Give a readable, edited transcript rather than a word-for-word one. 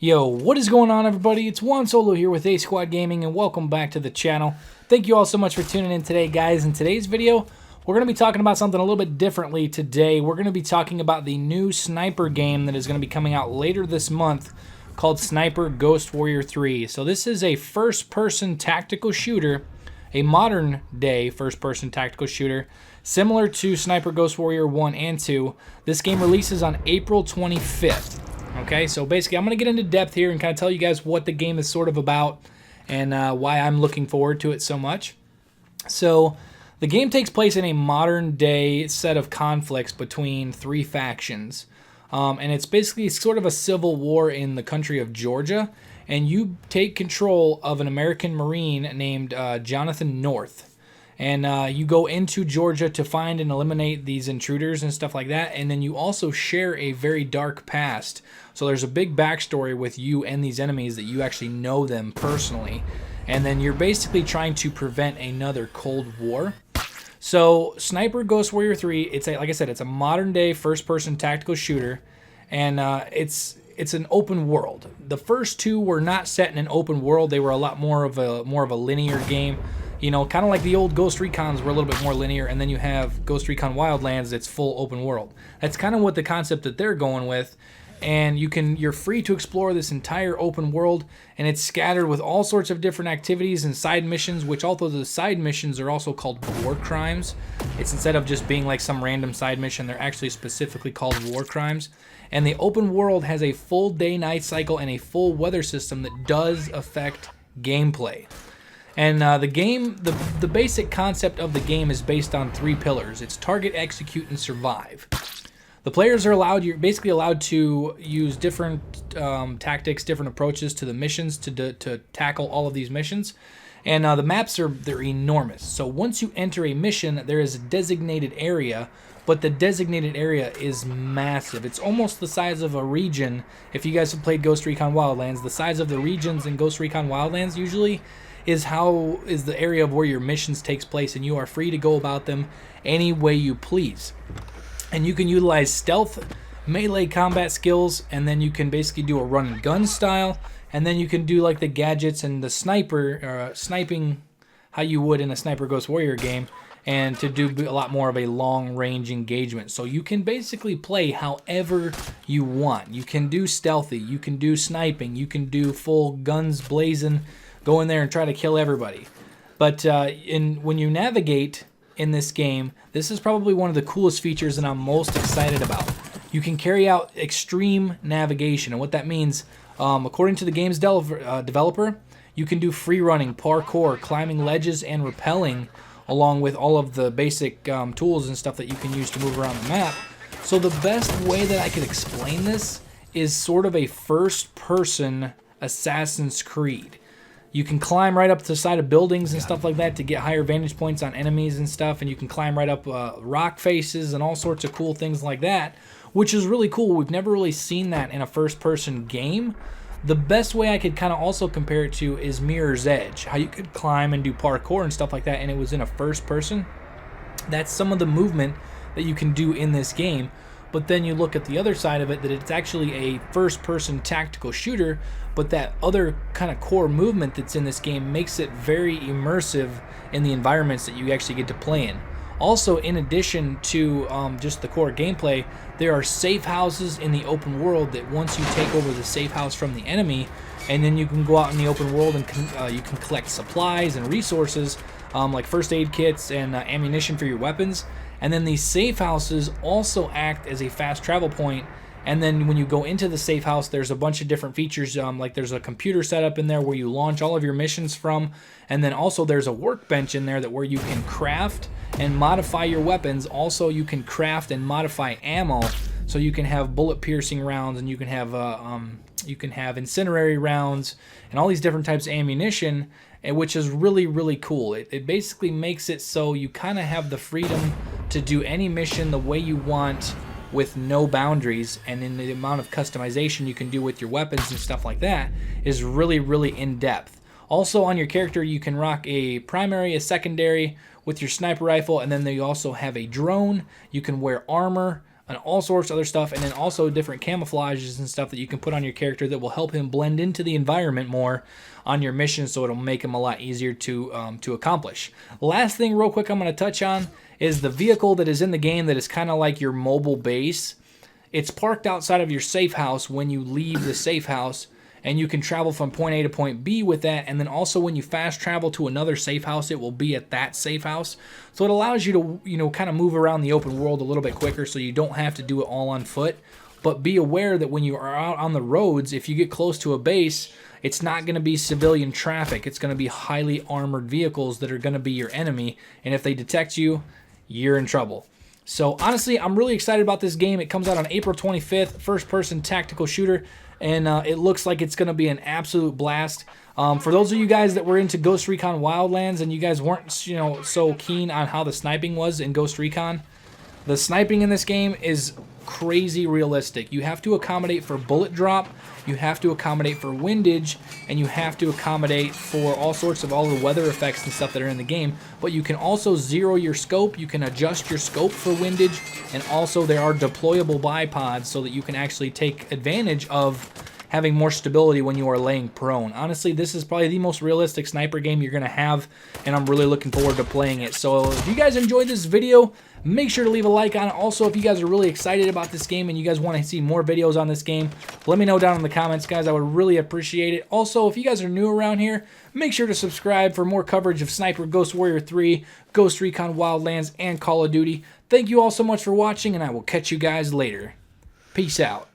Yo, what is going on, everybody? It's Juan Solo here with ASQD Gaming, and welcome back to the channel. Thank you all so much for tuning in today, guys. In today's video, we're going to be talking about something a little bit differently today. We're going to be talking about the new sniper game that is going to be coming out later this month called Sniper Ghost Warrior 3. So this is a first-person tactical shooter, a modern-day first-person tactical shooter, similar to Sniper Ghost Warrior 1 and 2. This game releases on April 25th. Okay, so basically I'm going to get into depth here and kind of tell you guys what the game is sort of about and why I'm looking forward to it so much. So the game takes place in a modern day set of conflicts between three factions. And it's basically sort of a civil war in the country of Georgia. And you take control of an American Marine named Jonathan North. And you go into Georgia to find and eliminate these intruders and stuff like that. And then you also share a very dark past. So there's a big backstory with you and these enemies that you actually know them personally. And then you're basically trying to prevent another Cold War. So Sniper Ghost Warrior 3, it's like I said, it's a modern day first-person tactical shooter. And it's an open world. The first two were not set in an open world. They were a lot more of a linear game. You know, kind of like the old Ghost Recons were a little bit more linear, and then you have Ghost Recon Wildlands that's full open world. That's kind of what the concept that they're going with, and you're free to explore this entire open world, and it's scattered with all sorts of different activities and side missions, which although the side missions are also called war crimes, it's instead of just being like some random side mission, they're actually specifically called war crimes. And the open world has a full day-night cycle and a full weather system that does affect gameplay. And the basic concept of the game is based on three pillars. It's target, execute, and survive. The players are you're basically allowed to use different tactics, different approaches to the missions to tackle all of these missions. And the maps they're enormous. So once you enter a mission, there is a designated area, but the designated area is massive. It's almost the size of a region. If you guys have played Ghost Recon Wildlands, the size of the regions in Ghost Recon Wildlands usually is the area of where your missions takes place, and you are free to go about them any way you please. And you can utilize stealth, melee combat skills, and then you can basically do a run and gun style, and then you can do like the gadgets and the sniping how you would in a Sniper Ghost Warrior game, and to do a lot more of a long range engagement. So you can basically play however you want. You can do stealthy, you can do sniping, you can do full guns blazing, go in there and try to kill everybody. But when you navigate in this game, this is probably one of the coolest features that I'm most excited about. You can carry out extreme navigation, and what that means, according to the game's developer, you can do free running, parkour, climbing ledges, and rappelling, along with all of the basic tools and stuff that you can use to move around the map. So the best way that I could explain this is sort of a first-person Assassin's Creed. You can climb right up to the side of buildings and stuff like that to get higher vantage points on enemies and stuff, and you can climb right up rock faces and all sorts of cool things like that, which is really cool. We've never really seen that in a first-person game. The best way I could kind of also compare it to is Mirror's Edge, how you could climb and do parkour and stuff like that, and it was in a first-person. That's some of the movement that you can do in this game. But then you look at the other side of it, that it's actually a first-person tactical shooter, but that other kind of core movement that's in this game makes it very immersive in the environments that you actually get to play in. Also, in addition to just the core gameplay, there are safe houses in the open world that once you take over the safe house from the enemy, and then you can go out in the open world and you can collect supplies and resources like first aid kits and ammunition for your weapons. And then these safe houses also act as a fast travel point. And then when you go into the safe house, there's a bunch of different features. Like there's a computer setup in there where you launch all of your missions from. And then also there's a workbench in there where you can craft and modify your weapons. Also, you can craft and modify ammo. So you can have bullet piercing rounds, and you can have incendiary rounds and all these different types of ammunition, which is really, really cool. It basically makes it so you kind of have the freedom to do any mission the way you want with no boundaries, and in the amount of customization you can do with your weapons and stuff like that is really, really in-depth. Also, on your character, you can rock a primary, a secondary with your sniper rifle, and then you also have a drone. You can wear armor, and all sorts of other stuff, and then also different camouflages and stuff that you can put on your character that will help him blend into the environment more on your mission, so it'll make him a lot easier to accomplish. Last thing real quick I'm going to touch on is the vehicle that is in the game that is kind of like your mobile base. It's parked outside of your safe house when you leave the safe house, and you can travel from point A to point B with that, and then also when you fast travel to another safe house, it will be at that safe house. So it allows you to, kind of move around the open world a little bit quicker, so you don't have to do it all on foot. But be aware that when you are out on the roads, if you get close to a base, it's not going to be civilian traffic. It's going to be highly armored vehicles that are going to be your enemy, and if they detect you, you're in trouble. So honestly, I'm really excited about this game. It comes out on April 25th, first-person tactical shooter, and it looks like it's going to be an absolute blast. For those of you guys that were into Ghost Recon Wildlands and you guys weren't, so keen on how the sniping was in Ghost Recon, the sniping in this game is crazy realistic. You have to accommodate for bullet drop, you have to accommodate for windage, and you have to accommodate for all sorts of all the weather effects and stuff that are in the game. But you can also zero your scope, you can adjust your scope for windage, and also there are deployable bipods so that you can actually take advantage of having more stability when you are laying prone. Honestly, this is probably the most realistic sniper game you're going to have, and I'm really looking forward to playing it. So if you guys enjoyed this video, make sure to leave a like on it. Also, if you guys are really excited about this game and you guys want to see more videos on this game, let me know down in the comments, guys. I would really appreciate it. Also, if you guys are new around here, make sure to subscribe for more coverage of Sniper Ghost Warrior 3, Ghost Recon Wildlands, and Call of Duty. Thank you all so much for watching, and I will catch you guys later. Peace out.